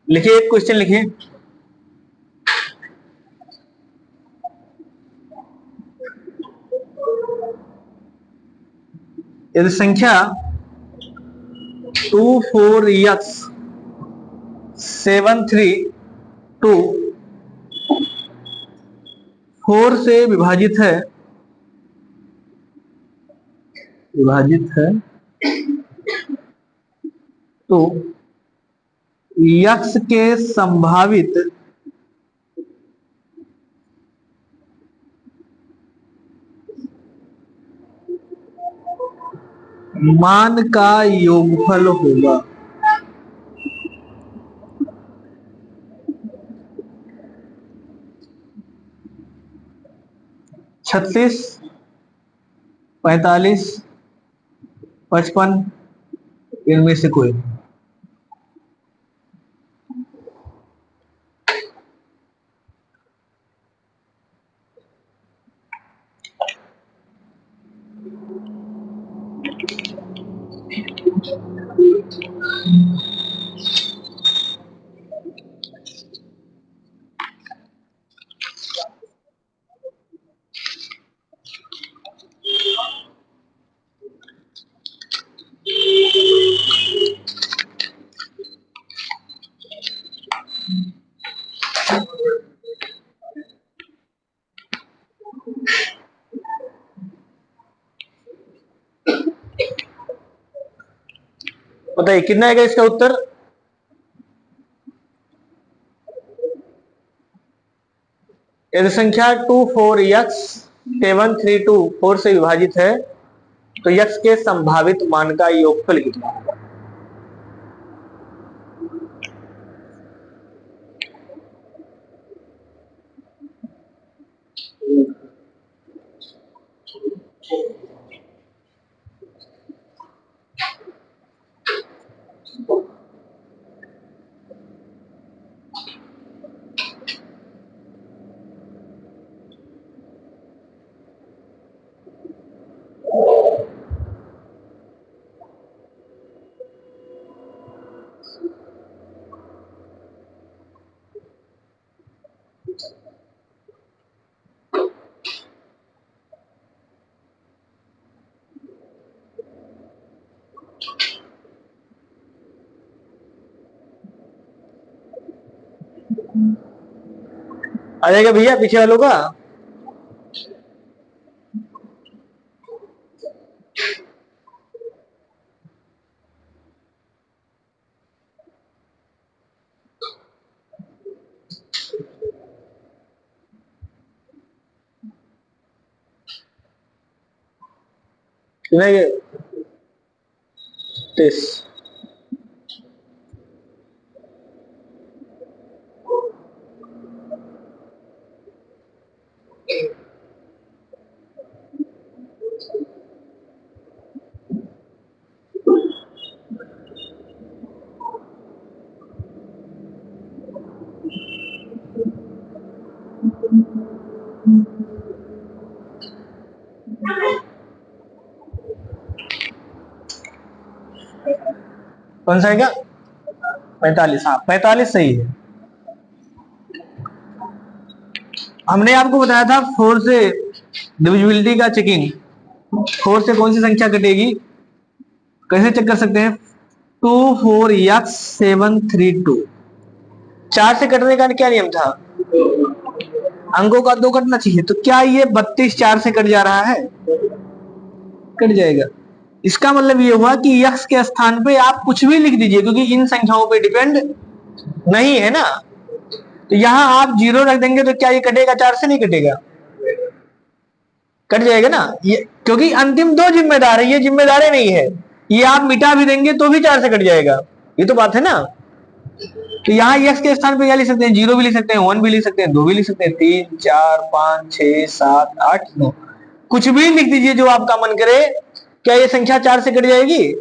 लिखिए, एक क्वेश्चन लिखिए। यदि संख्या 24x732 4 से विभाजित है तो यक्ष के संभावित मान का योगफल होगा। छत्तीस, 45, 55, इनमें से कोई। बताइए कितना आएगा इसका उत्तर। यदि संख्या 24x732 4 से विभाजित है तो यक्ष के संभावित मान का योगफल कितना होगा। आ जाएगा भैया पीछे वालों का। नहीं, 30। कौन सा आएगा? 45। हाँ 45 सही है। हमने आपको बताया था 4 से डिविजिबिलिटी का चेकिंग। 4 से कौन सी संख्या कटेगी, कैसे चेक कर सकते हैं। 24x732 4 से कटने का क्या नियम था, अंकों का 2 कटना चाहिए। तो क्या ये 32 4 से कट जा रहा है, कट जाएगा। इसका मतलब ये हुआ कि यक्ष के स्थान पे आप कुछ भी लिख दीजिए क्योंकि इन संख्याओं पे डिपेंड नहीं है ना। तो यहां आप 0 रख देंगे तो क्या ये कटेगा, 4 से नहीं कटेगा, कट जाएगा ना ये, क्योंकि अंतिम 2 जिम्मेदार है, ये जिम्मेदार नहीं है। ये आप मिटा भी देंगे तो भी 4 से कट जाएगा, ये तो बात है ना। तो यहाँ यक्ष के स्थान पे क्या लिख सकते हैं, 0 भी लिख सकते हैं, 1 भी लिख सकते हैं, 2 भी लिख सकते हैं, 3 4 5 6 7 8 9, कुछ भी लिख दीजिए जो आपका मन करे। क्या ये संख्या 4 से कट जाएगी,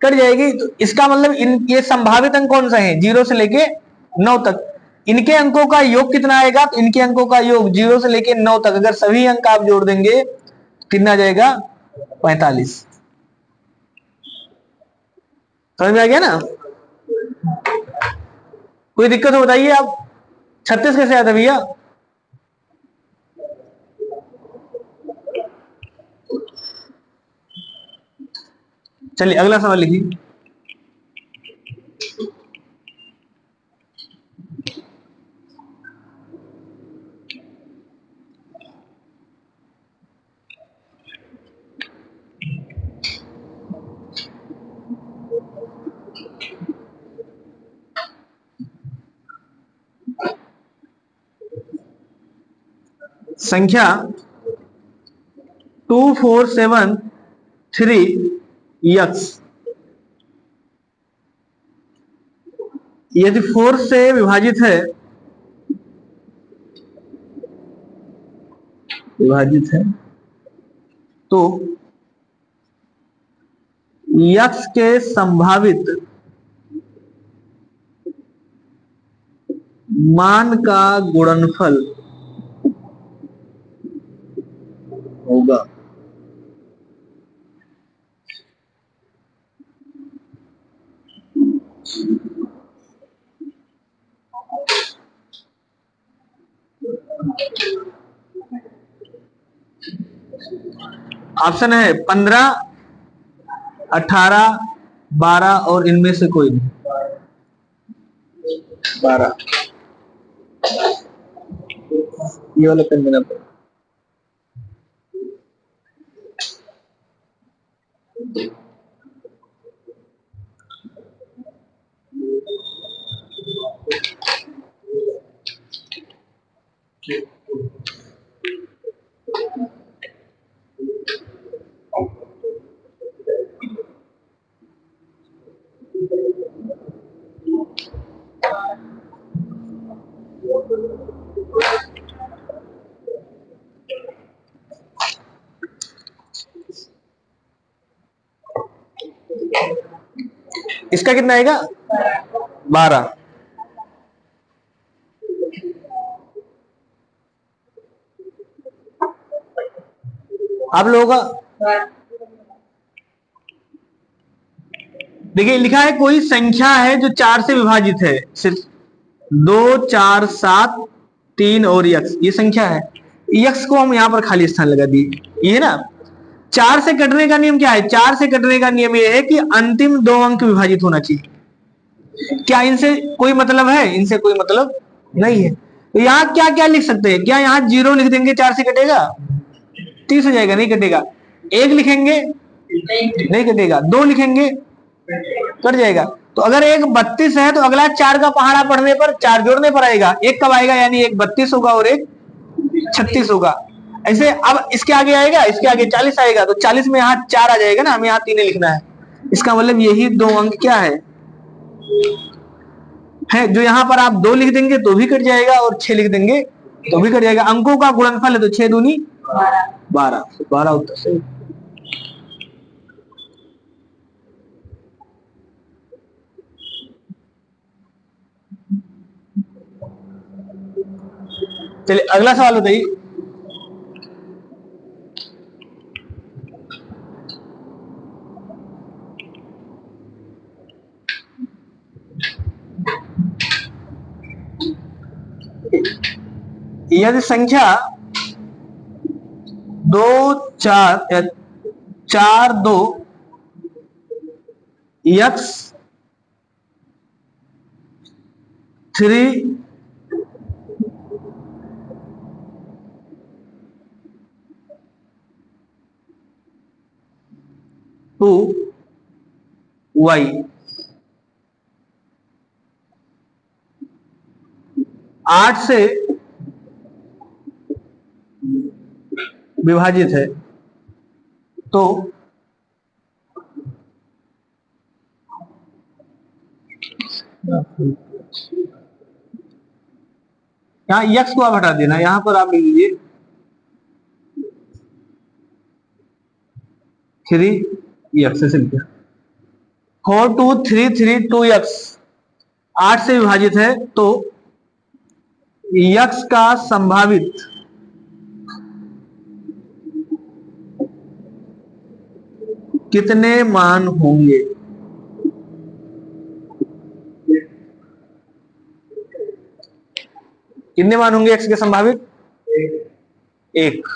कट जाएगी। तो इसका मतलब ये संभावित अंक कौन सा है, 0 से लेके 9 तक। इनके अंकों का योग कितना आएगा, तो इनके अंकों का योग 0 से लेके 9 तक अगर सभी अंक आप जोड़ देंगे कितना आ जाएगा, 45। समझ में आ गया ना। कोई दिक्कत हो बताइए आप। 36 कैसे आता भैया? चलिए अगला सवाल लिखिए। संख्या 2473 x यदि 4 से विभाजित है, तो x के संभावित मान का गुणनफल होगा। ऑप्शन है 15, 18, 12 और इनमें से कोई नहीं। 12 ये वाला पेन देना पड़ेगा। इसका कितना आएगा? 12। आप लोगों का देखिए लिखा है कोई संख्या है जो 4 से विभाजित है, सिर्फ 2, 4, 7, 3 और यक्स, ये संख्या है। यक्स को हम यहां पर खाली स्थान लगा दिए, ये है ना। 4 से कटने का नियम क्या है? 4 से कटने का नियम ये है कि अंतिम 2 अंक विभाजित होना चाहिए। क्या इनसे कोई मतलब है? इनसे कोई मतलब नहीं है। तो यहां क्या क्या लिख सकते हैं? क्या यहां 0 लिख देंगे 4 से कटेगा? 30 हो जाएगा? नहीं कटेगा। 1 लिखेंगे नहीं कटेगा। 2 लिखेंगे कट जाएगा। तो अगर एक 32 है तो अगला 4 का पहाड़ा पढ़ने पर 4 जोड़ने पर आएगा। एक कब आएगा? यानी एक 32 होगा और एक 36 होगा। ऐसे अब इसके आगे आएगा, इसके आगे 40 आएगा, तो 40 में यहाँ 4 आ जाएगा ना, हमें यहाँ 3 लिखना है। इसका मतलब यही 2 अंक क्या है जो यहाँ पर आप 2 लिख देंगे तो भी कट जाएगा और 6 लिख देंगे तो भी कट जाएगा। अंकों का गुणनफल है तो 6 दूनी 12, 12 उत्तर सही। चलिए अगला सवाल बताइए। यदि संख्या 2, 4 या 4, 2 x 3 2 y 8 से विभाजित है, तो यहाँ यक्स को आप हटा देना, यहां पर आप लिख लीजिए 3 से लिखा 4, 2, 3, 3, 2 यक्स 8 से विभाजित है, तो यक्स का संभावित कितने मान होंगे? कितने मान होंगे x के संभावित? एक।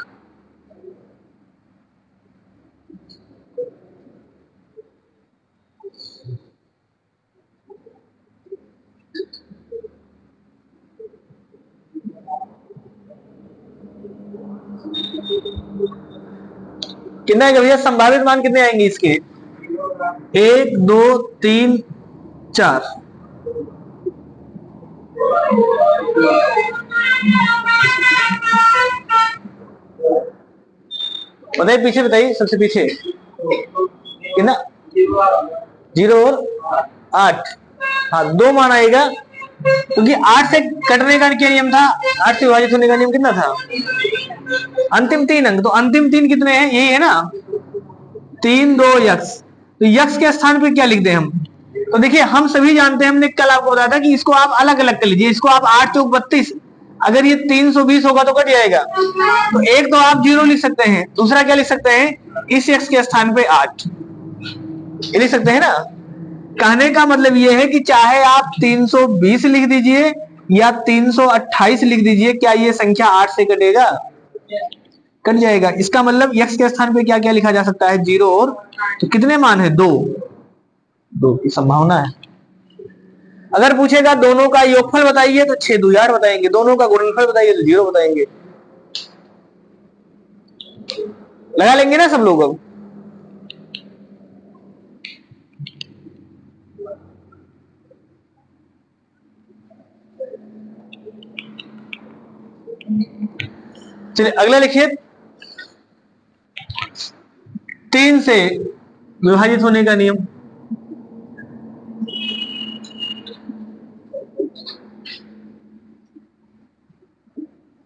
कितना है भैया संभावित मान? कितने आएंगे इसके? 1 2 3 4। बताइए पीछे, बताइए सबसे पीछे कितना? 0 और 8। हाँ 2 मान आएगा, क्योंकि 8 से कटने का क्या नियम था? 8 से विभाजित होने का नियम कितना था? अंतिम 3 अंक। तो अंतिम 3 कितने हैं? यही है ना, 3 2 यक्स। तो यक्स के स्थान पे क्या लिख दें हम? तो देखिए हम सभी जानते हैं, हमने कल आपको बताया था कि इसको आप अलग अलग कर लीजिए। इसको आप 8 चौक 32, अगर ये 320 होगा तो कट जाएगा। तो एक तो आप 0 लिख सकते हैं, दूसरा क्या लिख सकते हैं? इस यक्स के स्थान पे 8 ये लिख सकते हैं ना। कहने का मतलब ये है कि चाहे आप 320 लिख दीजिए या 328 लिख दीजिए, क्या ये संख्या 8 से कटेगा? कट जाएगा। इसका मतलब x के स्थान पे क्या क्या लिखा जा सकता है? 0 और, तो कितने मान है? 2 2 की संभावना है। अगर पूछेगा दोनों का योगफल बताइए तो 6 2 8 बताएंगे, दोनों का गुणनफल बताइए तो 0 बताएंगे। लगा लेंगे ना सब लोग अब? चलिए अगला लिखिए, 3 से विभाजित होने का नियम।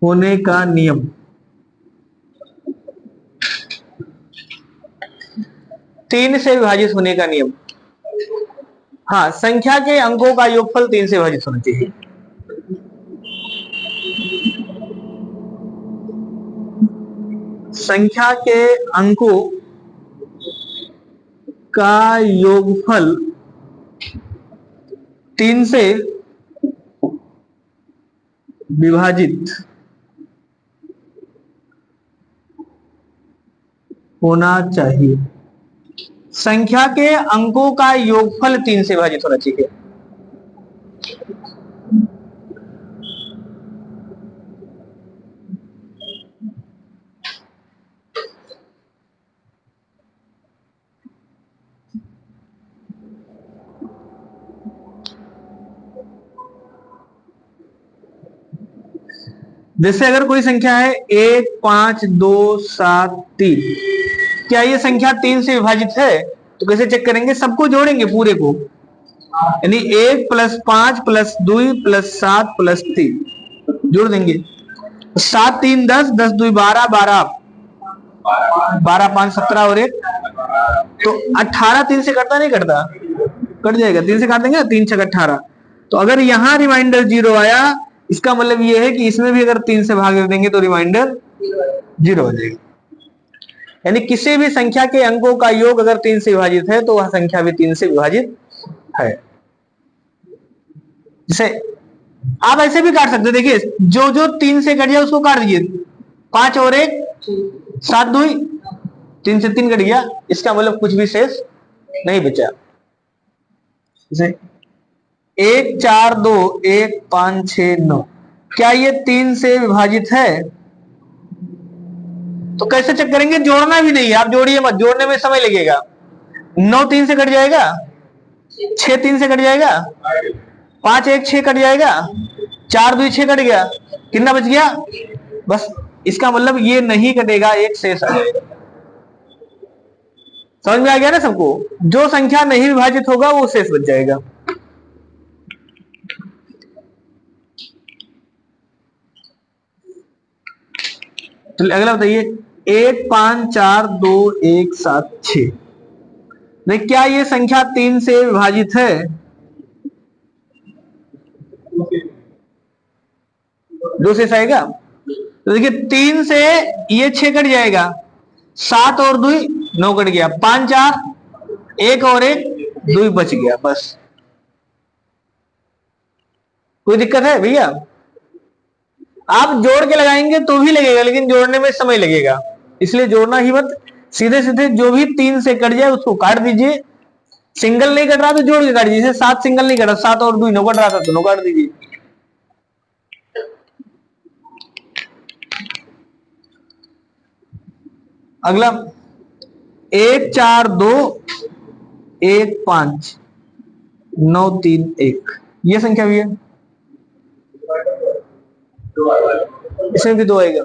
होने का नियम, तीन से विभाजित होने का नियम। हाँ, संख्या के अंकों का योगफल 3 से विभाजित होना चाहिए। संख्या के अंकों का योगफल 3 से विभाजित होना चाहिए। संख्या के अंकों का योगफल 3 से विभाजित होना चाहिए। जैसे अगर कोई संख्या है 1 5 2 7 3, क्या ये संख्या 3 से विभाजित है? तो कैसे चेक करेंगे? सबको जोड़ेंगे पूरे को, यानी 1 + 5 + 2 + 7 + 3 जोड़ देंगे। 7 3 10, 10 2 12, 12 12 5 17 और 1, तो 18 3 से कटता नहीं कटता? कट जाएगा। 3 से काट देंगे, 3 6 18। तो अगर यहां रिमाइंडर 0 आया, इसका मतलब ये है कि इसमें भी अगर 3 से भाग देंगे तो रिमाइंडर 0 हो जाएगा। यानी किसी भी संख्या के अंकों का योग अगर 3 से विभाजित है तो वह संख्या भी 3 से विभाजित है। जैसे आप ऐसे भी काट सकते हो, देखिए जो जो 3 से कट जाए उसको काट दीजिए। 5 और 1 7 2, 3 से 3 कट गया, इसका मतलब कुछ भी शेष नहीं बचा। जैसे 1 4 2 1 5 6 9, क्या ये 3 से विभाजित है? तो कैसे चेक करेंगे? जोड़ना भी नहीं है, आप जोड़िए मत, जोड़ने में समय लगेगा। 9 3 से कट जाएगा, 6 3 से कट जाएगा, 5 1 6 कट जाएगा, 4 2 6 कट गया, कितना बच गया? बस। इसका मतलब ये नहीं कटेगा, एक शेष आ जाएगा। समझ में आ गया ना सबको? जो संख्या नहीं विभाजित होगा वो शेष बच जाएगा। तो अगला बताइए, 1 5 4 2 1 7 6, नहीं क्या ये संख्या 3 से विभाजित है? दो शेष आएगा। तो देखिए 3 से ये 6 कट जाएगा, 7 और 2 9 कट गया, 5 4 1 और 1 2 बच गया। बस। कोई दिक्कत है भैया? आप जोड़ के लगाएंगे तो भी लगेगा, लेकिन जोड़ने में समय लगेगा, इसलिए जोड़ना ही मत। सीधे सीधे जो भी 3 से कट जाए उसको काट दीजिए। सिंगल नहीं कट रहा तो जोड़ के काट दीजिए। 7 सिंगल नहीं कटा, 7 और 2 नौ कट रहा था तो नौ काट दीजिए। अगला 1 4 2 1 5 9 3 1, ये संख्या भी है, इसमें भी 2 आएगा।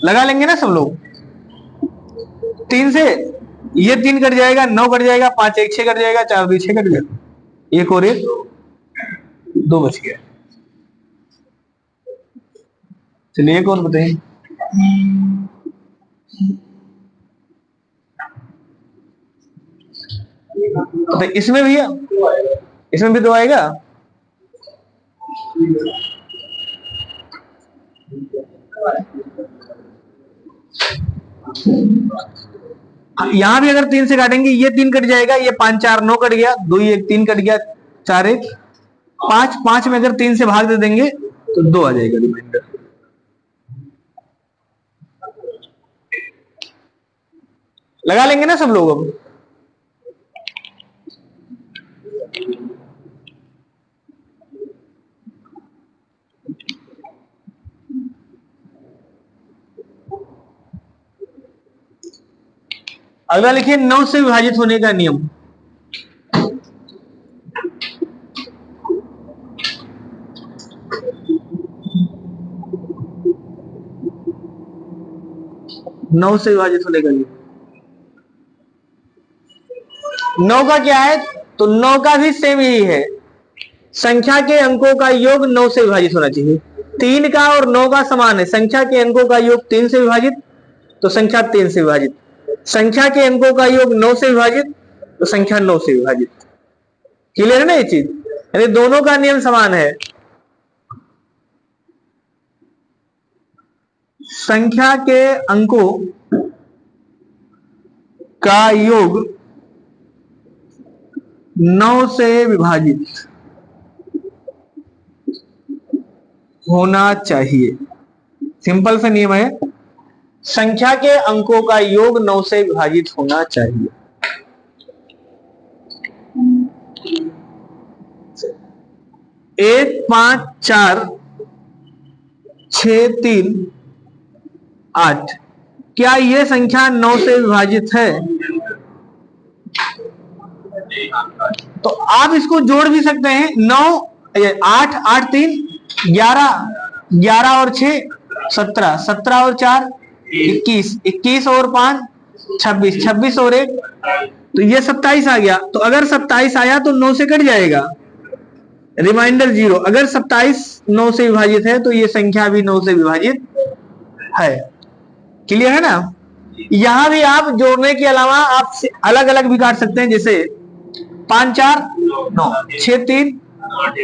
लगा लेंगे ना सब लोग। 3 से ये 3 कट जाएगा, 9 कट जाएगा, 5 1 6 कट जाएगा, 4 2 6 कट गया, एक और एक 2 बच गया। चलिए एक और बताइए। तो इसमें भी है, इसमें भी 2 आएगा। यहां भी अगर 3 से काटेंगे, ये 3 कट जाएगा, ये 5 4 9 कट गया, 2 1 3 कट गया, 4 1 5 5 में अगर 3 से भाग दे देंगे तो 2 आ जाएगा रिमाइंडर। लगा लेंगे ना सब लोग। अब अगला लिखिए 9 से विभाजित होने का नियम। नौ से विभाजित होने का नियम। 9 का क्या है, तो 9 का भी सेम यही है, संख्या के अंकों का योग 9 से विभाजित होना चाहिए। 3 का और 9 का समान है, संख्या के अंकों का योग 3 से विभाजित तो संख्या 3 से विभाजित, संख्या के अंकों का योग 9 से विभाजित तो संख्या 9 से विभाजित। क्लियर है ना ये चीज, यानी दोनों का नियम समान है। संख्या के अंकों का योग 9 से विभाजित होना चाहिए। सिंपल सा नियम है, संख्या के अंकों का योग 9 से विभाजित होना चाहिए। एक 5 4 6 3 8, क्या यह संख्या 9 से विभाजित है? तो आप इसको जोड़ भी सकते हैं। 9 8 8 3 11, 11 और 6 17, 17 और 4 21, 21 और 5 26, 26 और 1 तो ये 27 आ गया। तो अगर 27 आया तो 9 से कट जाएगा, रिमाइंडर 0। अगर 27 9 से विभाजित है तो ये संख्या भी 9 से विभाजित है। क्लियर है ना। यहां भी आप जोड़ने के अलावा आप अलग अलग भी काट सकते हैं, जैसे 5 4 9 6 3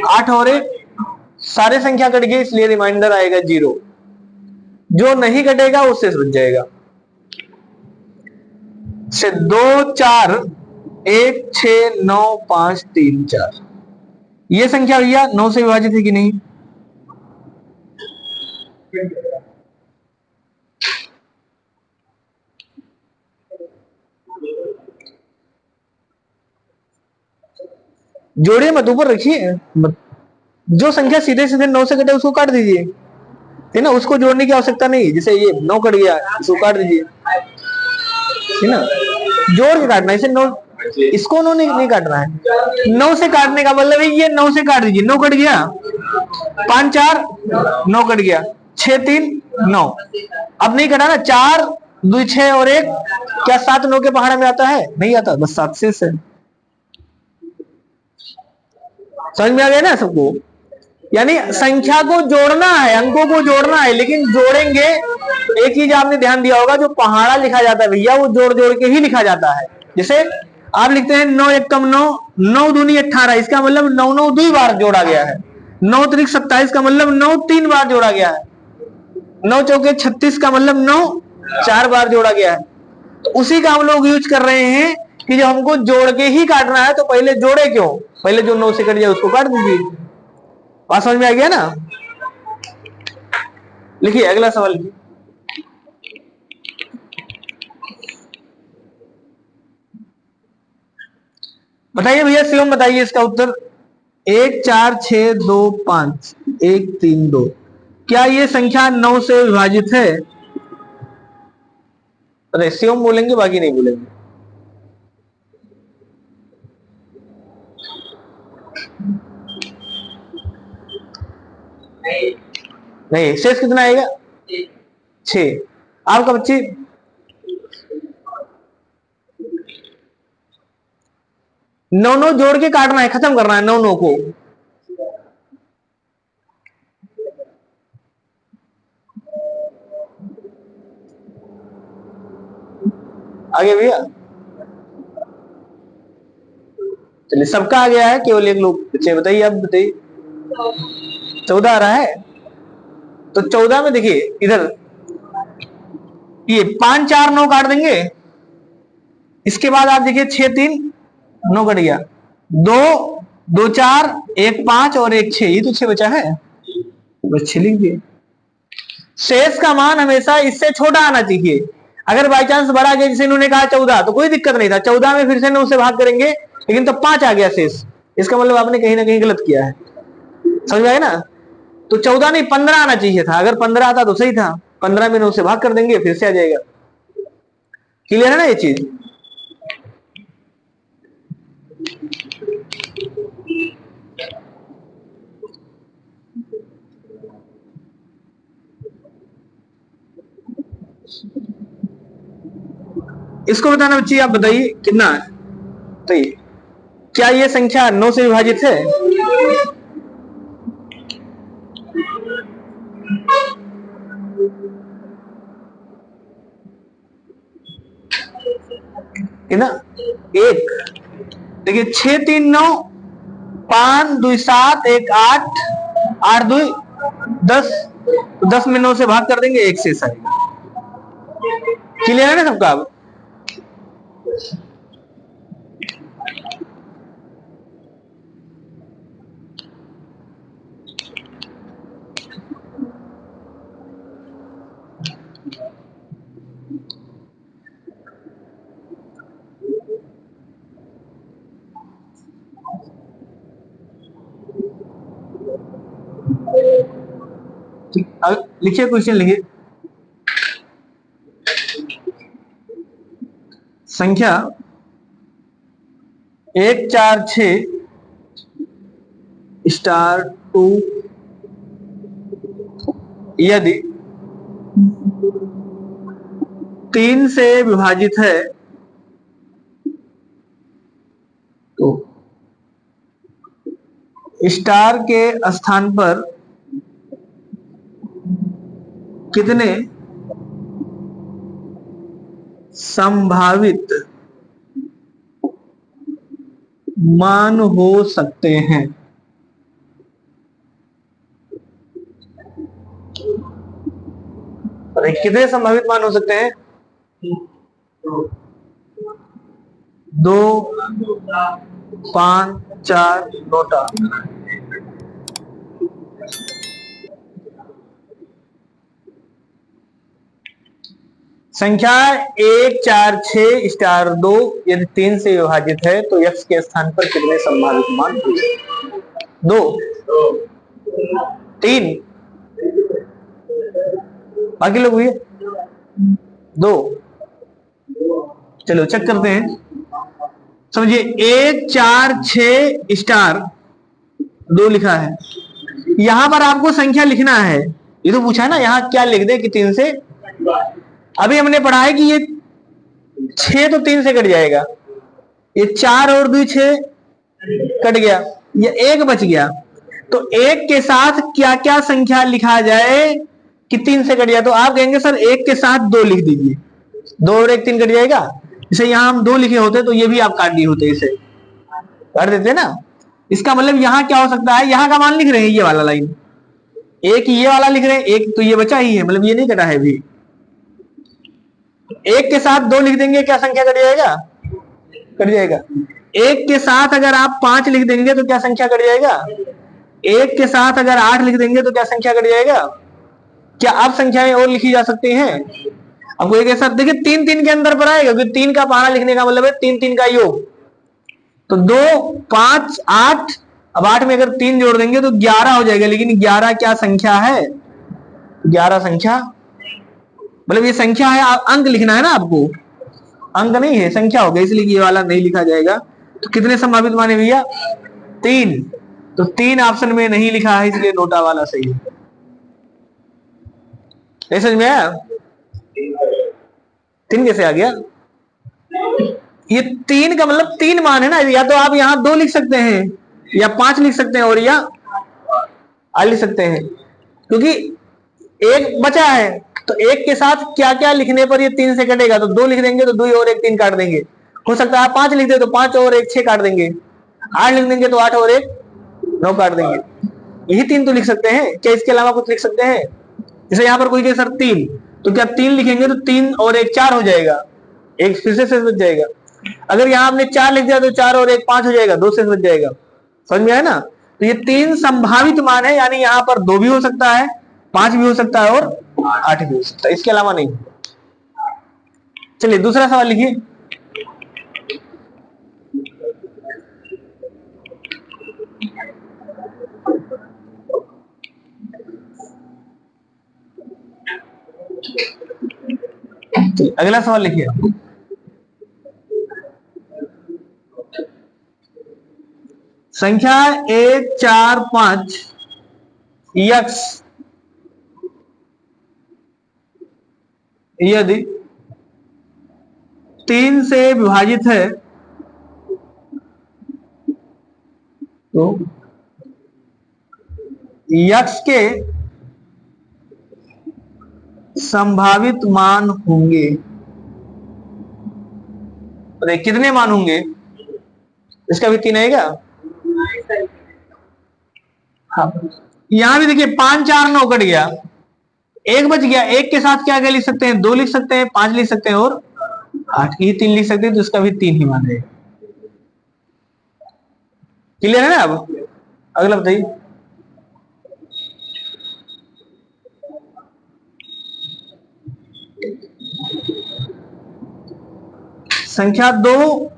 8 और 1, सारे संख्या कट गए इसलिए रिमाइंडर आएगा 0। जो नहीं कटेगा उससे बच जाएगा। से 2 4 1 6 9 5 3 4, ये संख्या भैया 9 से विभाजित है कि नहीं? जोड़िए मत, ऊपर रखिए मत। जो संख्या सीधे सीधे 9 से कटे उसको काट दीजिए, है ना, उसको जोड़ने की आवश्यकता नहीं। जैसे ये 9 कट गया, इसको काट दीजिए, है ना, जोड़ के काटना। इसे 9, इसको नहीं काटना है। 9 से काटने का मतलब है ये 9 से काट दीजिए। 9 कट गया, 5 4 9 कट गया, 6 3 9, अब नहीं कटा ना। 4 2 6 और 1, क्या 7 9 के पहाड़ा में आता है? नहीं आता, बस 7 से है। समझ में आ गया ना सबको। यानी संख्या को जोड़ना है, अंकों को जोड़ना है, लेकिन जोड़ेंगे। एक चीज आपने ध्यान दिया होगा, जो पहाड़ा लिखा जाता है भैया वो जोड़ जोड़ के ही लिखा जाता है। जैसे आप लिखते हैं 9 1 कम 9, 9 दूनी 18, इसका मतलब 9 9 2 बार जोड़ा गया है। 9 3 27 का मतलब 9 3 बार जोड़ा गया है। 9 चौके 36 का मतलब 9 4 बार जोड़ा गया है। तो उसी का हम लोग यूज कर रहे हैं कि जब हमको जोड़ के ही काटना है तो पहले जोड़े क्यों, पहले जो 9 से कट जाए उसको काट दीजिए। बात समझ में आ गया ना? लिखिए अगला सवाल लिखिए। बताइए भैया, शिवम बताइए इसका उत्तर। 1 4 6 2 5 1 3 2, क्या ये संख्या 9 से विभाजित है? अरे शिवम बोलेंगे, बाकी नहीं बोलेंगे। नहीं, शेष कितना आएगा? 6। आपका बच्चे 9 जोड़ के काटना है, खत्म करना है 9 को। आगे भैया, चलिए सबका आ गया है, केवल एक लोग बच्चे। बताइए, आप बताइए। 14 आ रहा है। तो 14 में देखिए इधर ये 5 4 9 काट देंगे। इसके बाद आप देखिए 6 3 9 कट गया। 2 2 4 1 5 और 1 6, ये तो 6 बचा है, बस 6 लिख दिए। शेष का मान हमेशा इससे छोटा आना चाहिए। अगर बाई चांस बड़ा गया, जैसे इन्होंने कहा 14, तो कोई दिक्कत नहीं था। 14 में फिर से 9 से भाग करेंगे, लेकिन तो 5 आ गया शेष। इसका मतलब आपने कहीं ना कहीं गलत किया है। समझ में आया ना? तो 14 नहीं 15 आना चाहिए था। अगर 15 आता तो सही था। 15 में 9 से भाग कर देंगे, फिर से आ जाएगा। क्लियर है ना ये चीज? इसको बताना बच्ची, आप बताइए कितना है। तो ये क्या ये संख्या 9 से विभाजित है? कितना? 1। देखिए 6 3 9, 5 2 7 1 8 8 2 10, तो 10 में 9 से भाग कर देंगे, 1 शेष आएगा। क्लियर है ना सबका? अब लिखिए, क्वेश्चन लिखिए। संख्या 1 4 6 स्टार 2 यदि 3 से विभाजित है तो स्टार के स्थान पर कितने संभावित मान हो सकते हैं? अरे कितने संभावित मान हो सकते हैं? 2 5 4 नोटा। संख्या 1 4 6 स्टार 2 यदि 3 से विभाजित है तो x के स्थान पर कितने संभावित मान होंगे? 2 3, बाकी लोग हुए 2। चलो चेक करते हैं। समझिए 1 4 6 स्टार 2 लिखा है। यहां पर आपको संख्या लिखना है। ये तो पूछा ना, यहां क्या लिख दे कि 3 से। अभी हमने पढ़ा है कि ये 6 तो 3 से कट जाएगा, ये 4 और 2 6 कट गया, ये 1 बच गया। तो 1 के साथ क्या क्या संख्या लिखा जाए कि 3 से कट जाए? तो आप कहेंगे सर 1 के साथ 2 लिख दीजिए, 2 और 1 3 कट जाएगा। इसे यहां हम 2 लिखे होते तो ये भी आप काट दिए होते, इसे काट देते ना। इसका मतलब यहां क्या हो सकता है, यहां का मान लिख रहे हैं ये वाला लाइन, एक ये वाला लिख रहे हैं, एक तो ये बचा ही है, मतलब ये नहीं कटा है भी। 1 के साथ 2 लिख देंगे, क्या संख्या कट जाएगा? कट जाएगा। 1 के साथ अगर आप 5 लिख देंगे तो क्या संख्या कट जाएगा? 1 के साथ अगर 8 लिख देंगे तो क्या संख्या कट जाएगा? क्या अब संख्याएं और लिखी जा सकती हैं? आपको एक ऐसा देखिए 3 3 के अंदर पर आएगा, क्योंकि 3 का पारा लिखने का मतलब है 3 3 का योग। तो 2 5 8, अब 8 में अगर 3 जोड़ देंगे तो 11 हो जाएगा। लेकिन 11 क्या संख्या है? 11 संख्या मतलब ये संख्या है, अंक लिखना है ना आपको, अंक नहीं है, संख्या हो गया, इसलिए ये वाला नहीं लिखा जाएगा। तो कितने संभावित माने भैया? 3। तो 3 ऑप्शन में नहीं लिखा है, इसलिए नोटा वाला सही है। समझ में आया? 3 कैसे आ गया? ये 3 का मतलब 3 मान है ना, या तो आप यहां 2 लिख सकते हैं, या 5 लिख सकते हैं, और या लिख सकते हैं, क्योंकि एक बचा है। तो एक के साथ क्या क्या लिखने पर ये 3 से कटेगा? तो 2 लिख देंगे तो 2 और 1 3 काट देंगे। हो सकता है 5 लिख दे तो 5 और 1 6 काट देंगे। 8 लिख देंगे तो 8 और 1 9 काट देंगे। यही 3 तो लिख सकते हैं, क्या इसके अलावा कुछ लिख सकते हैं? जैसे यहाँ पर कोई कहे सर 3, तो क्या 3 लिखेंगे तो 3 और 1 4 हो जाएगा, एक फिर से शेष बच जाएगा। अगर यहाँ आपने 4 लिख दिया तो 4 और 1 5 हो जाएगा, 2 शेष बच जाएगा। समझ में आया ना? तो ये 3 संभावित मान है, यानी यहाँ पर 2 भी हो सकता है, 5 भी हो सकता है और 8 भी हो सकता है, इसके अलावा नहीं। चलिए दूसरा सवाल लिखिए। अगला सवाल लिखिए। संख्या 1 4 5 यक्स यदि 3 से विभाजित है तो यक्स के संभावित मान होंगे। अरे कितने मान होंगे? इसका भी 3 आएगा। हाँ, यहां भी देखिए 5 4 9 कट गया, 1 बच गया। 1 के साथ क्या क्या लिख सकते हैं? 2 लिख सकते हैं, 5 लिख सकते हैं और 8, ये 3 लिख सकते हैं, तो इसका भी 3 ही मान है। क्लियर है ना? अब अगला बताइए। संख्या 2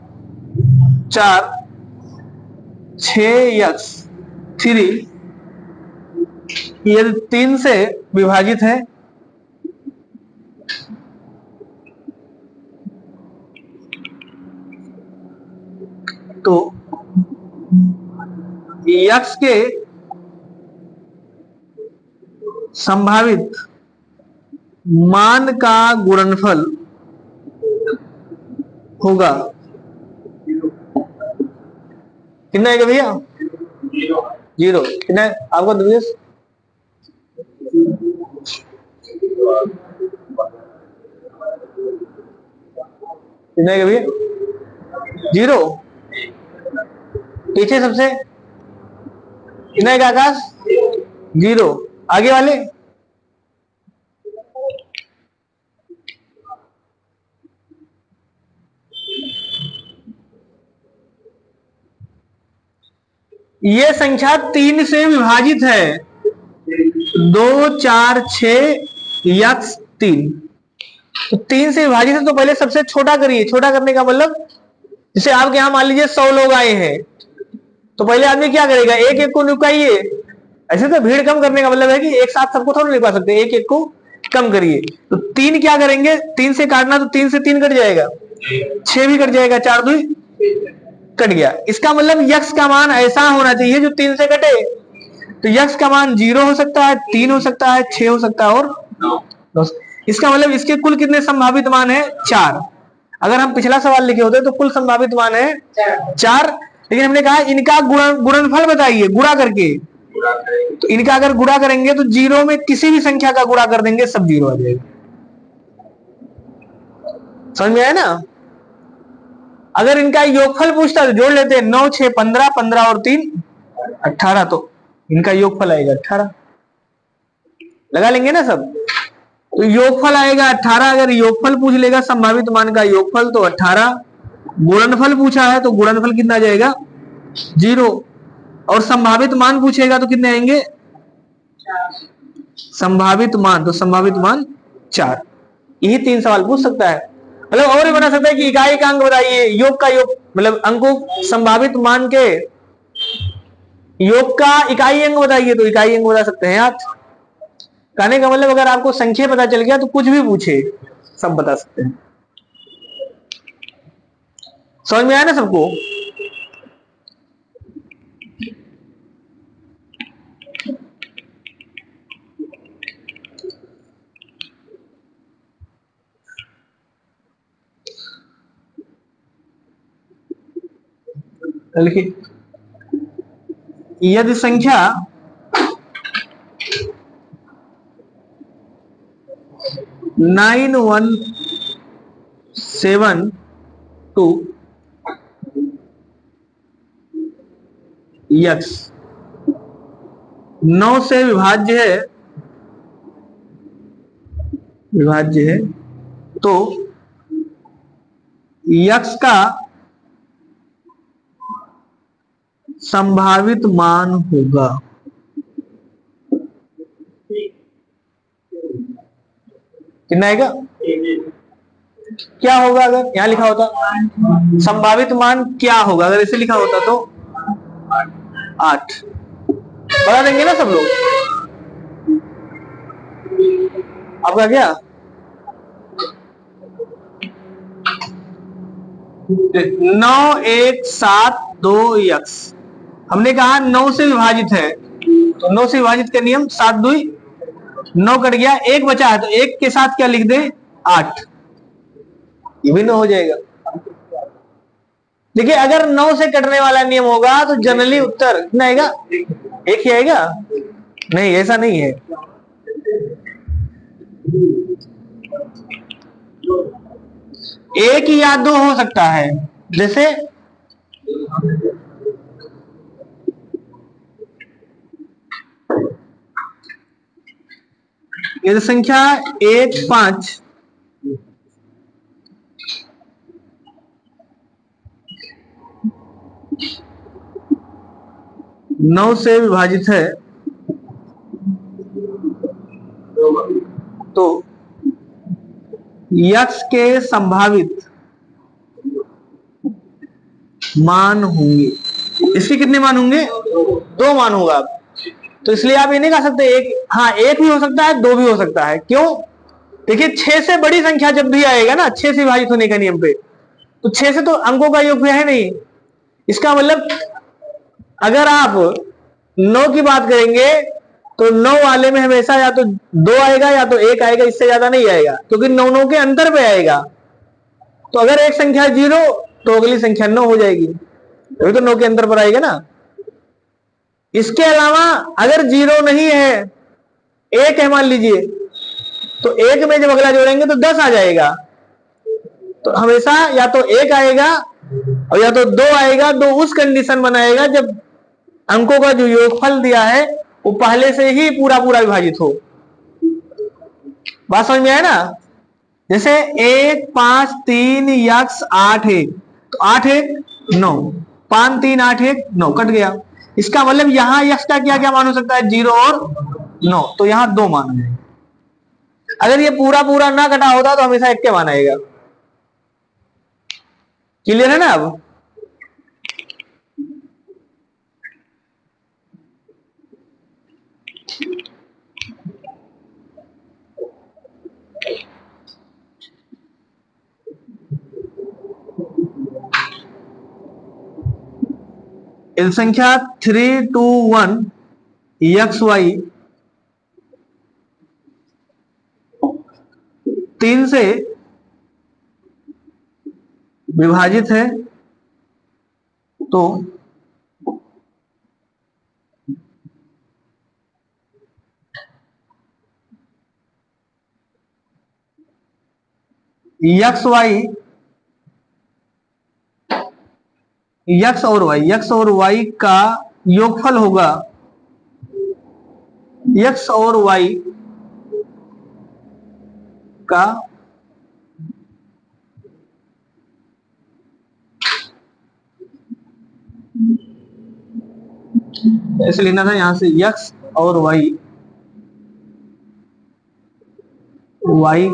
4 6 यक्स 3 यदि 3 से विभाजित है तो यक्स के संभावित मान का गुणनफल होगा कितना है भैया? 0। कितना है आपका दुर्गेश? कितना है भैया? 0। पीछे सबसे कितना है आकाश? 0। आगे वाले ये संख्या 3 से विभाजित है, 2 4 6 यक्स 3। तो 3 से विभाजित है तो पहले सबसे छोटा करिए। छोटा करने का मतलब जैसे आपके यहां मान लीजिए 100 लोग आए हैं, तो पहले आदमी क्या करेगा? एक एक को निकालिए। ऐसे तो भीड़ कम करने का मतलब है कि एक साथ सबको थोड़ा निकाल सकते, एक एक को कम करिए। तो 3 क्या करेंगे? 3 से काटना तो 3 से 3 कट जाएगा, 6 भी कट जाएगा, 4 2 कट गया। इसका मतलब यक्स का मान ऐसा होना चाहिए जो 3 से कटे। तो यक्स का मान 0 हो सकता है, 3 हो सकता है, 6 हो सकता है और 9। इसका मतलब इसके कुल कितने संभावित मान है? 4। अगर हम पिछला सवाल लिखे होते तो कुल संभावित मान है 4, लेकिन हमने कहा इनका गुणनफल बताइए गुणा करके। तो इनका अगर गुणा करेंगे तो 0 में किसी भी संख्या का गुणा कर देंगे, सब 0 आ जाएगा। समझ में आया ना? अगर इनका योगफल पूछता तो जोड़ लेते हैं, 9 6 15, 15 और 3 18, तो इनका योगफल आएगा 18। लगा लेंगे ना सब? तो योगफल आएगा 18। अगर योगफल पूछ लेगा संभावित मान का योगफल तो 18। गुणनफल पूछा है तो गुणनफल कितना आ जाएगा? 0। और संभावित मान पूछेगा तो कितने आएंगे? संभावित मान, तो संभावित मान 4। यही 3 सवाल पूछ सकता है। मतलब और भी बना सकता है कि इकाई का अंक बताइए, योग का योग, मतलब अंकों संभावित मान के योग का इकाई अंक बताइए, तो इकाई अंक बता सकते हैं आप। कहने का मतलब अगर आपको संख्या पता चल गया तो कुछ भी पूछे सब बता सकते हैं। समझ में आया ना सबको? लिखिए, यदि संख्या 9172 यक्स 9 से विभाज्य है तो यक्स का संभावित मान होगा। कितना आएगा? क्या होगा अगर यहां लिखा होता संभावित मान क्या होगा, अगर इसे लिखा होता तो 8। बता देंगे ना सब लोग? आपका क्या 9172 यक्स, हमने कहा 9 से विभाजित है तो 9 से विभाजित का नियम 7 2 9 कट गया, 1 बचा है तो 1 के साथ क्या लिख दे 8, ये भी 9 हो जाएगा। देखिए अगर 9 से कटने वाला नियम होगा तो जनरली उत्तर कितना आएगा? 1 ही आएगा। नहीं, ऐसा नहीं है। एक या दो हो सकता है। जैसे यदि संख्या 1 5 9 से विभाजित है तो यक्स के संभावित मान होंगे। इसके कितने मान होंगे? 2 मान होगा। तो इसलिए आप ये नहीं कह सकते एक, हाँ एक भी हो सकता है, 2 भी हो सकता है। क्यों? देखिए 6 से बड़ी संख्या जब भी आएगा ना 6 से विभाजित होने का नियम पे, तो 6 से तो अंकों का योग है नहीं। इसका मतलब अगर आप 9 की बात करेंगे तो 9 वाले में हमेशा या तो 2 आएगा या तो 1 आएगा, इससे ज्यादा नहीं आएगा, क्योंकि 9 9 के अंतर पे आएगा। तो अगर एक संख्या 0 तो अगली संख्या 9 हो जाएगी, तभी तो 9 के अंतर पर आएगा ना। इसके अलावा अगर 0 नहीं है, 1 है मान लीजिए, तो 1 में जब अगला जोड़ेंगे तो 10 आ जाएगा। तो हमेशा या तो 1 आएगा और या तो 2 आएगा। 2 उस कंडीशन बनाएगा जब अंकों का जो योगफल दिया है वो पहले से ही पूरा पूरा विभाजित हो। बात समझ में आया ना? जैसे 1 5 3 यक्स 8 1, तो 8 1 9, 5 3 8 1 9 कट गया। इसका मतलब यहां यक्स का क्या क्या मान हो सकता है? 0 और 9, तो यहां 2 मान हो जाएंगे। अगर ये पूरा पूरा ना कटा होता तो हमेशा 1 के मान आएगा। क्लियर है ना? अब इन संख्या 3 2 1 एक्स वाई 3 से विभाजित है तो यक्स और वाई का योगफल होगा। यक्स और वाई का ऐसे लिखना था यहां से x और y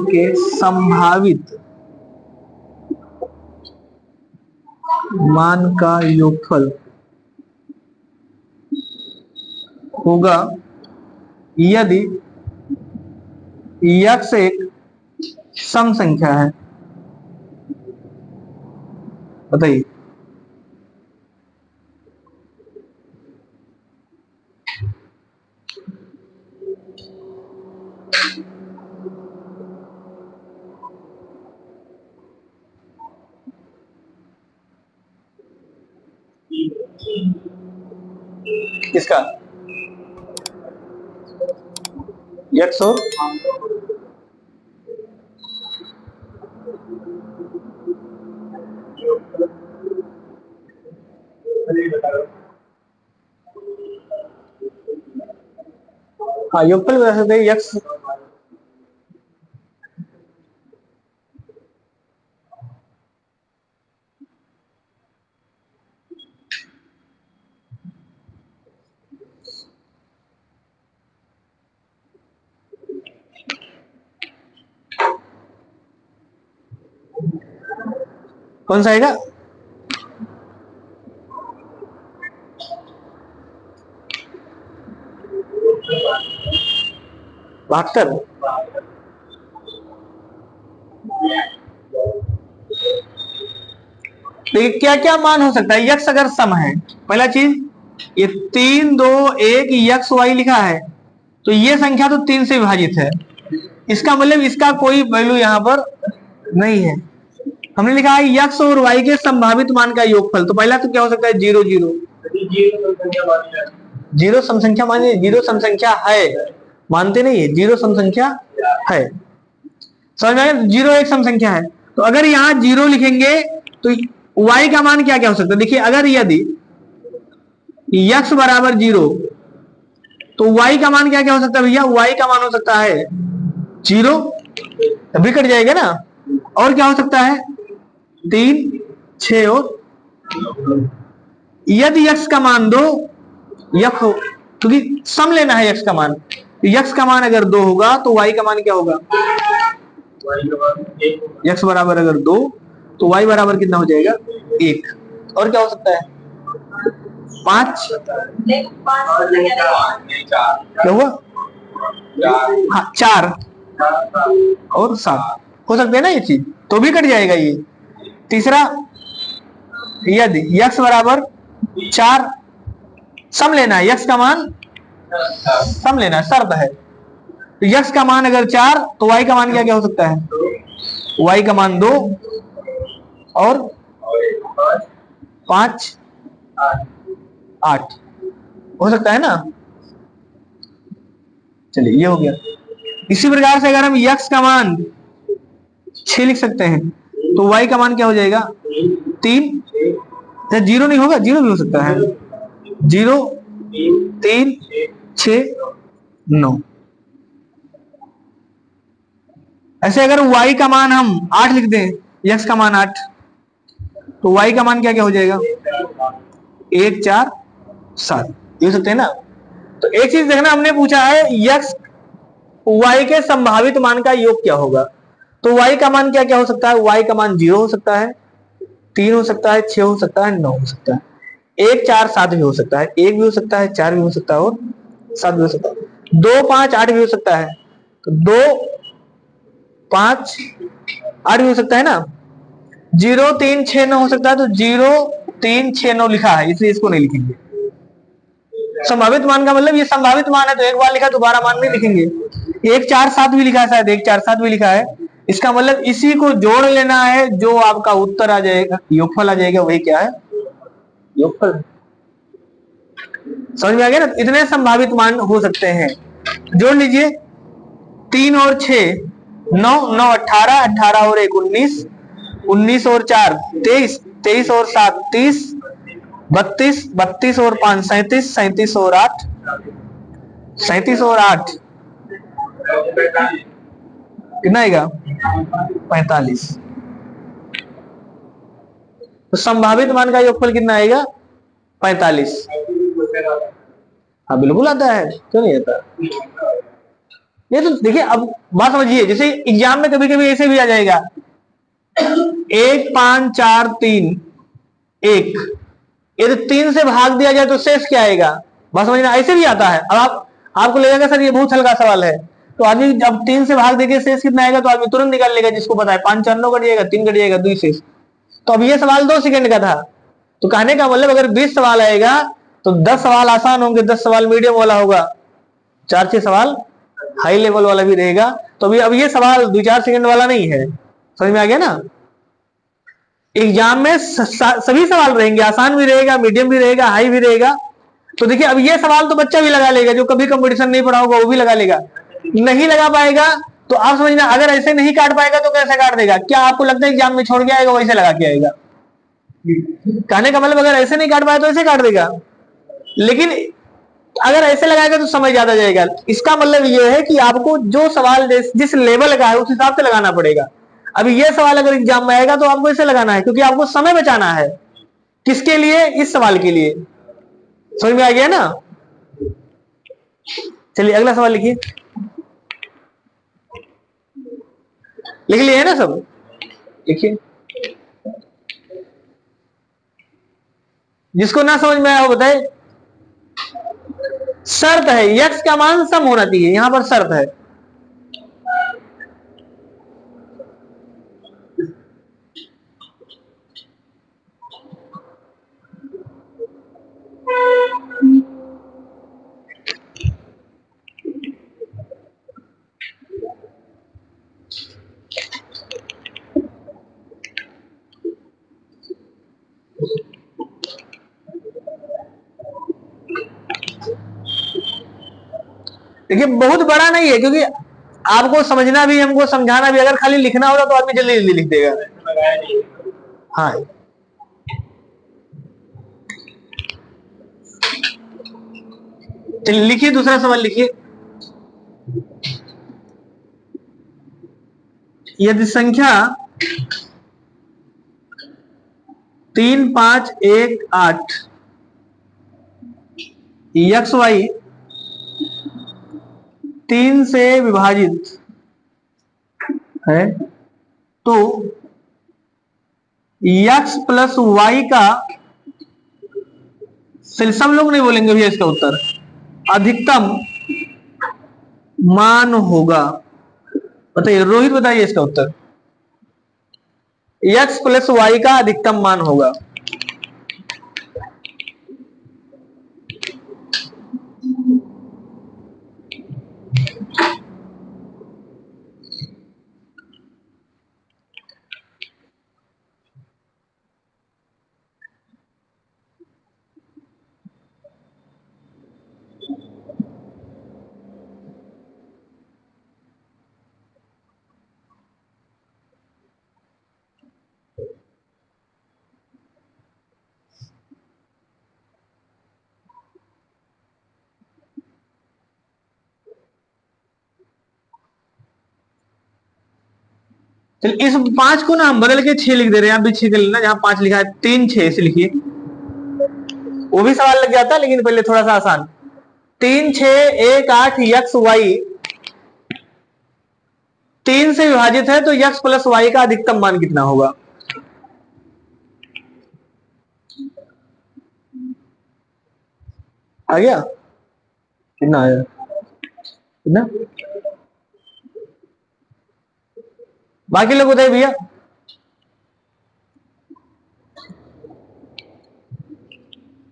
के संभावित मान का योगफल होगा यदि x एक सम संख्या है। बताइए। किसका? x और हाँ योगफल बता सकते हैं x। कौन सा आएगा? बहत्तर। देखिए क्या क्या मान हो सकता है यक्स अगर सम है। पहला चीज ये 3 2 1 यक्स वाई लिखा है तो ये संख्या तो 3 से विभाजित है। इसका मतलब इसका कोई वैल्यू यहाँ पर नहीं है। हमने लिखा है यक्स और वाई के संभावित मान का योगफल, तो पहला तो क्या हो सकता है 0 0। जीरो सम संख्या मानिए, जीरो सम संख्या है, मानते नहीं है, जीरो सम संख्या है। समझ में आया? जीरो एक सम संख्या है तो अगर यहाँ 0 लिखेंगे तो y का मान क्या क्या हो सकता है। देखिए अगर यदि x बराबर 0 तो y का मान क्या क्या हो सकता है भैया? y का मान हो सकता है 0, तभी कट जाएगा ना। और क्या हो सकता है 3 6 और यदि x का मान 2 यफ हो, क्योंकि सम लेना है x का मान, x का मान अगर 2 होगा तो y का मान क्या होगा? x बराबर अगर 2 तो y बराबर कितना हो जाएगा 1। और क्या हो सकता है 5 क्या हुआ? हाँ 4 और 7 हो सकते हैं ना ये चीज, तो भी कट जाएगा ये। तीसरा यदि x बराबर 4 सम लेना है, x का मान सम लेना है, शर्त है। तो x का मान अगर 4 तो y का मान क्या क्या हो सकता है? y का मान 2 और 5 8 हो सकता है ना। चलिए ये हो गया। इसी प्रकार से अगर हम x का मान 6 लिख सकते हैं तो y का मान क्या हो जाएगा 3। 0 नहीं होगा, 0 भी हो सकता है, 0 3 6 9। ऐसे अगर y का मान हम 8 लिख दें, x का मान 8 तो y का मान क्या क्या हो जाएगा 1 4 7, ये हो सकते हैं ना। तो एक चीज देखना, हमने पूछा है x y के संभावित मान का योग क्या होगा, तो y का मान क्या क्या हो सकता है? y का मान 0 हो सकता है, 3 हो सकता है, 6 हो सकता है, 9 हो सकता है, 1 4 7 भी हो सकता है, 1 भी हो सकता है, 4 भी हो सकता है और 7 भी हो सकता है, 2 5 8 भी हो सकता है। तो 2 5 8 भी हो सकता है ना। 0 3 6 9 हो सकता है, तो 0 3 6 9 लिखा है इसलिए इसको नहीं लिखेंगे। संभावित मान का मतलब ये संभावित मान है तो एक बार लिखा दोबारा मान नहीं लिखेंगे। 1 4 7 भी लिखा है, शायद 1 4 7 भी लिखा है, इसका मतलब इसी को जोड़ लेना है, जो आपका उत्तर आ जाएगा, योगफल आ जाएगा, वही क्या है योगफल। समझ में आ गया ना। इतने संभावित मान हो सकते हैं, जोड़ लीजिए 3 और 6 9 9 18 18 और 1 19 19 और 4 23 23 और 7 30 32 32 और 5 37 37 और 8 37 और 8 कितना आएगा 45। तो संभावित मान का योगफल कितना आएगा 45। हाँ बिल्कुल आता है, क्यों नहीं आता। ये तो देखिए, अब बात समझिए, जैसे एग्जाम में कभी कभी ऐसे भी आ जाएगा, 1 5 4 3 1, यदि 3 से भाग दिया जाए तो शेष क्या आएगा, बात समझना, ऐसे भी आता है। अब आपको लगेगा सर ये बहुत हल्का सवाल है, तो आदमी जब 3 से भाग देके शेष कितना आएगा तो आदमी तुरंत निकाल लेगा, जिसको पता है 5 4 9 कट जाएगा, 3 कट जाएगा, 2 शेष। तो अब ये सवाल 2 सेकंड का था, तो कहने का मतलब अगर 20 सवाल आएगा तो 10 सवाल आसान होंगे, 10 सवाल मीडियम वाला होगा, 4 6 सवाल हाई लेवल वाला भी रहेगा। तो अब ये सवाल 2 4 सेकंड वाला नहीं है, समझ में आ गया ना। एग्जाम में सभी सवाल रहेंगे, आसान भी रहेगा, मीडियम भी रहेगा, हाई भी रहेगा। तो देखिए, अब ये सवाल तो बच्चा भी लगा लेगा, जो कभी कंपटीशन नहीं पढ़ा होगा वो भी लगा लेगा। नहीं लगा पाएगा तो आप समझना, अगर ऐसे नहीं काट पाएगा तो कैसे काट देगा, क्या आपको लगता है एग्जाम में छोड़ के आएगा, वैसे लगा के आएगा। कहने का मतलब अगर ऐसे नहीं काट पाया तो ऐसे काट देगा, लेकिन अगर ऐसे लगाएगा तो समझ ज्यादा जाएगा। इसका मतलब यह है कि आपको जो सवाल जिस लेवल का है उस हिसाब से लगाना पड़ेगा। अभी ये सवाल अगर एग्जाम में आएगा तो आपको ऐसे लगाना है, क्योंकि आपको समय बचाना है। किसके लिए, इस सवाल के लिए। समझ में आ गया ना। चलिए अगला सवाल लिखिए, लिख लिए है ना सब, लिखिए। जिसको ना समझ में आया वो बताए। शर्त है यक्स का मान सम होना चाहिए, यहां पर शर्त है। देखिए बहुत बड़ा नहीं है, क्योंकि आपको समझना भी, हमको समझाना भी, अगर खाली लिखना होगा तो आदमी जल्दी जल्दी लिख देगा। हाँ, चलिए लिखिए, दूसरा सवाल लिखिए। यदि संख्या 3 5 1 8 यक्स वाई 3 से विभाजित है, तो यक्स प्लस वाई का, सब लोग नहीं बोलेंगे भैया इसका उत्तर, अधिकतम मान होगा। बताइए रोहित, बताइए इसका उत्तर। एक्स प्लस वाई का अधिकतम मान होगा। चलिए इस 5 को ना हम बदल के 6 लिख दे रहे हैं, आप भी 6 कर लेना, जहां 5 लिखा है 3 6 से लिखिए। वो भी सवाल लग जाता है, लेकिन पहले थोड़ा सा आसान। 3 6 1 8 यक्स वाई 3 से विभाजित है, तो यक्स प्लस वाई का अधिकतम मान कितना होगा। आ गया, कितना आया, कितना। बाकी लोग बताइए भैया।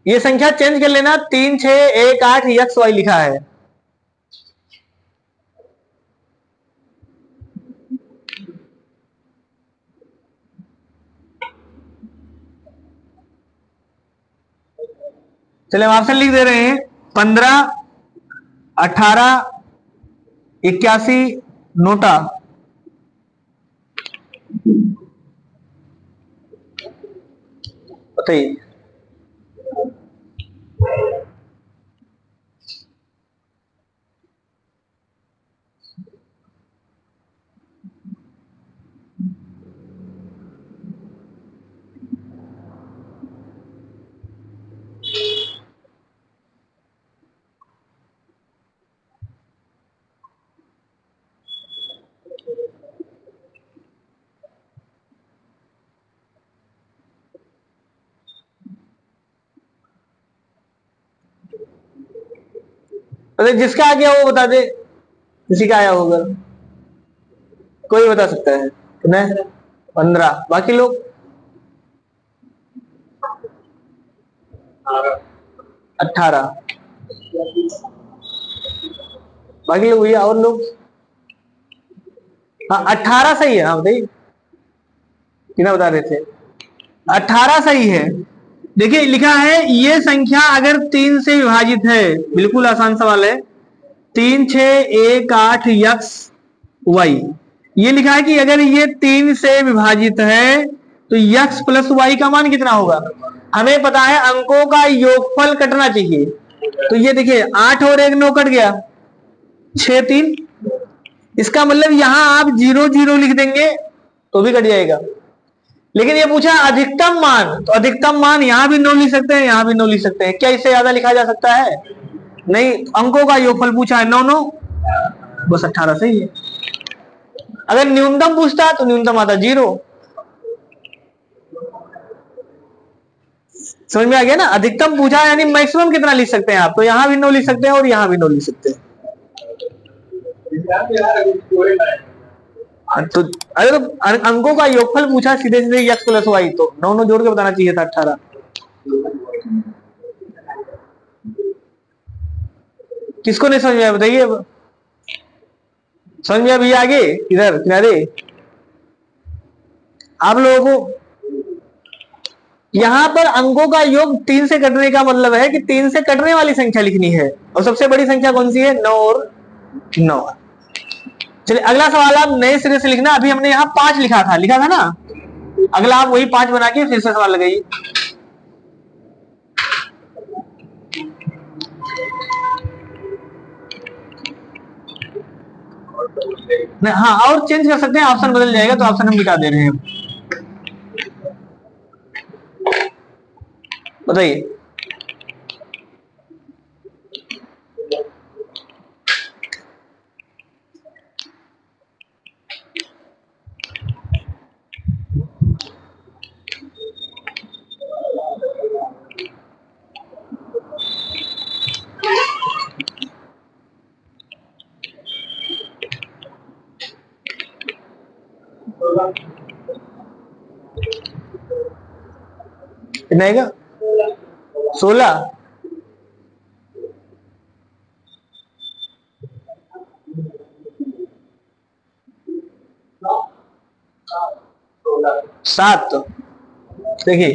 ये संख्या चेंज कर लेना, 3 6 1 8 यक्स वाई लिखा है। चलिए हम ऑप्शन लिख दे रहे हैं, 15 18 81 नोटा। बताइए। अरे जिसका आ गया वो बता दे, किसी का आया होगा, कोई बता सकता है? कितना है? 15। बाकी लोग 18। बाकी लोग भैया और लोग? हाँ 18 सही है। हाँ बताइए कितना बता रहे थे? 18 सही है। देखिए लिखा है ये संख्या अगर 3 से विभाजित है, बिल्कुल आसान सवाल है, 3 6 1 8 यक्स वाई। ये लिखा है कि अगर ये 3 से विभाजित है तो यक्स प्लस वाई का मान कितना होगा? हमें पता है अंकों का योगफल कटना चाहिए, तो ये देखिए 8 और 1 9 कट गया, 6 3। इसका मतलब यहां आप 0 0 लिख देंगे तो भी कट जाएगा। लेकिन ये पूछा अधिकतम मान, तो अधिकतम मान यहां भी 9 लिख सकते हैं, यहां भी 9 लिख सकते हैं। क्या इससे ज्यादा लिखा जा सकता है? नहीं। अंकों का योगफल पूछा है 9 9, बस 18 सही है। अगर न्यूनतम पूछता तो न्यूनतम आता 0। समझ में आ गया ना? अधिकतम पूछा यानी मैक्सिमम कितना लिख सकते हैं आप, तो यहां भी 9 लिख सकते हैं और यहां भी 9 लिख सकते हैं। तो अरे तो अंकों का योगफल पूछा सीधे सीधे यक्स प्लस वाई, तो 9 9 जोड़ के बताना चाहिए था 18। किसको नहीं समझ में आया बताइए? अब समझ में अभी आगे इधर किनारे आप लोगों को यहां पर अंकों का योग 3 से कटने का मतलब है कि 3 से कटने वाली संख्या लिखनी है, और सबसे बड़ी संख्या कौन सी है? 9 और 9। चलिए अगला सवाल आप नए सिरे से लिखना। अभी हमने यहाँ 5 लिखा था ना, अगला आप वही 5 बना के फिर से सवाल लगाइए। हाँ और चेंज कर सकते हैं, ऑप्शन बदल जाएगा तो ऑप्शन हम मिटा दे रहे हैं। बताइए। कितना आएगा? 16। 7। देखिए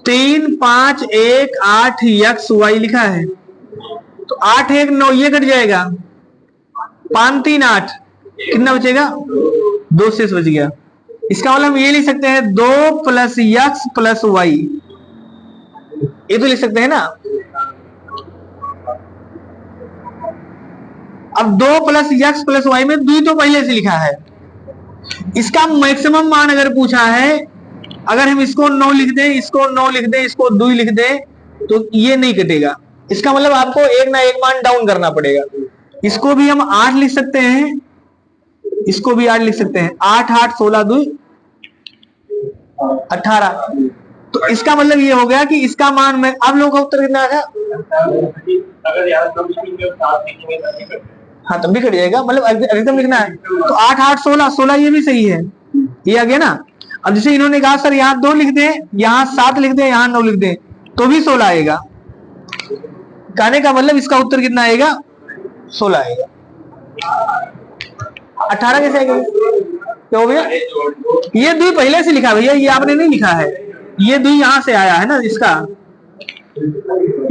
3 5 1 8 यक्स वाई लिखा है, तो 8 1 9 ये कट जाएगा, 5 3 8, कितना बचेगा? 2 शेष बच गया। इसका मतलब हम ये लिख सकते हैं 2 प्लस यक्स प्लस वाई, ये तो लिख सकते हैं ना। अब 2 प्लस यक्स प्लस वाई में 2 तो पहले से लिखा है। इसका मैक्सिमम मान अगर पूछा है, अगर हम इसको 9 लिख दें, इसको 9 लिख दें, इसको 2 लिख दें, तो ये नहीं कटेगा। इसका मतलब आपको एक ना एक मान डाउन करना पड़ेगा। इसको भी हम 8 लिख सकते हैं, इसको भी 8 लिख सकते हैं। 8 8 16 2 18। तो इसका मतलब ये हो गया कि इसका मान में आप लोगों का उत्तर कितना था? अगर यार हाँ तब भी कट जाएगा, मतलब अधिकतम लिखना है। तो 8 8 16 16 ये भी सही है, ये आ गया ना। अब जैसे इन्होंने कहा सर यहाँ 2 लिख दें, यहाँ 7 लिख दें, यहाँ 9 लिख दें, तो भी 16 आएगा। कहने का मतलब इसका उत्तर कितना आएगा? 16 आएगा। 18 कैसे आएगा? क्या हो गया? ये 2 पहले से लिखा भैया, ये आपने नहीं लिखा है, ये 2 यहां से आया है ना। इसका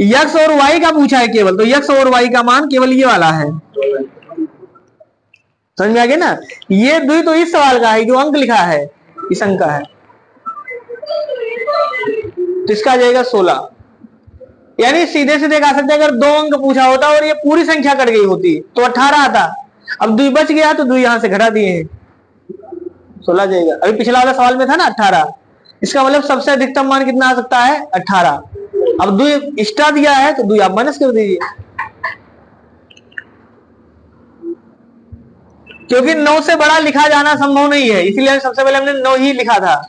यक्स और वाई का पूछा है केवल, तो यक्स और वाई का मान केवल ये वाला है। समझ में आ गया ना? ये 2 तो इस सवाल का है, जो अंक लिखा है इस अंक का है, तो इसका आ जाएगा 16। यानी सीधे सीधे कह सकते हैं अगर 2 अंक पूछा होता और ये पूरी संख्या कट गई होती तो 18 आता। अब 2 बच गया तो 2 यहां से घटा दिए हैं, 16 जाएगा। अभी पिछला वाला सवाल में था ना 18, इसका मतलब सबसे अधिकतम मान कितना आ सकता है? 18। अब 2 एक्स्ट्रा दिया है तो 2 आप माइनस कर दीजिए, क्योंकि 9 से बड़ा लिखा जाना संभव नहीं है, इसलिए सबसे पहले हमने 9 ही लिखा था।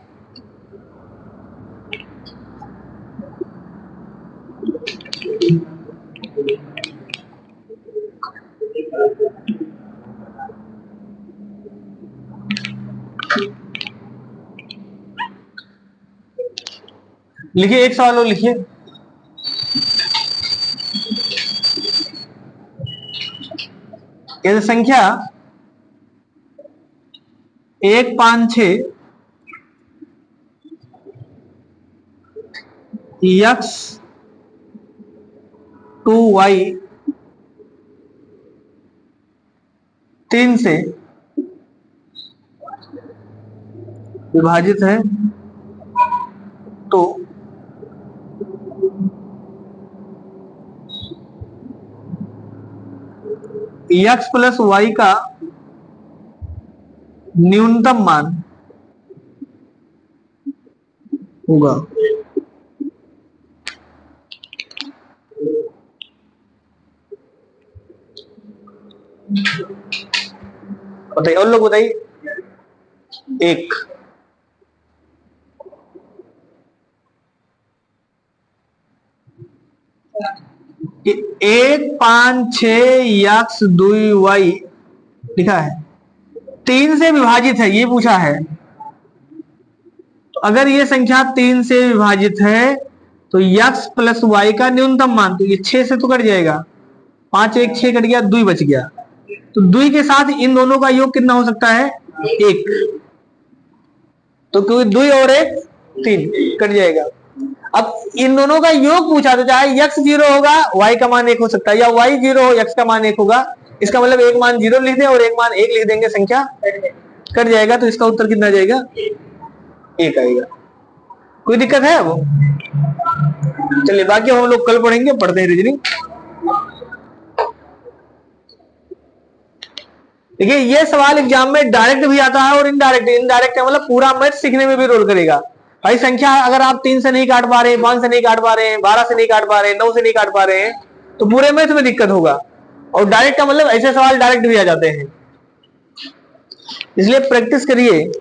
लिखिए, एक सवाल और लिखिए। यदि संख्या 156x2y 3 से विभाजित है तो x प्लस वाई का न्यूनतम मान होगा। बताइए, और लोग बताइए। एक कि 156x2y लिखा है, 3 से विभाजित है, ये पूछा है। तो अगर ये संख्या 3 से विभाजित है तो x प्लस वाई का न्यूनतम मान, तो ये 6 से तो कट जाएगा, 5 1 6 कट गया, 2 बच गया। तो 2 के साथ इन दोनों का योग कितना हो सकता है? 1। तो क्योंकि 2 और 1 3 कट जाएगा। अब इन दोनों का योग पूछा, तो चाहे x 0 होगा y का मान 1 हो सकता है, या y 0 हो x का मान 1 होगा। इसका मतलब एक मान 0 लिख दें और एक मान 1 लिख देंगे, संख्या कट जाएगा। तो इसका उत्तर कितना जाएगा? 1 आएगा। कोई दिक्कत है? वो चलिए, बाकी हम लोग कल पढ़ेंगे। पढ़ते हैं रीजनिंग। देखिए, ये सवाल एग्जाम में डायरेक्ट भी आता है और इनडायरेक्ट। इनडायरेक्ट है मतलब पूरा मैथ सीखने में भी रोल करेगा। भाई संख्या अगर आप 3 से नहीं काट पा रहे हैं, 5 से नहीं काट पा रहे हैं, 12 से नहीं काट पा रहे हैं, 9 से नहीं काट पा रहे हैं, तो पूरे मैथ में दिक्कत होगा। और डायरेक्ट का मतलब ऐसे सवाल डायरेक्ट भी आ जाते हैं। इसलिए प्रैक्टिस करिए।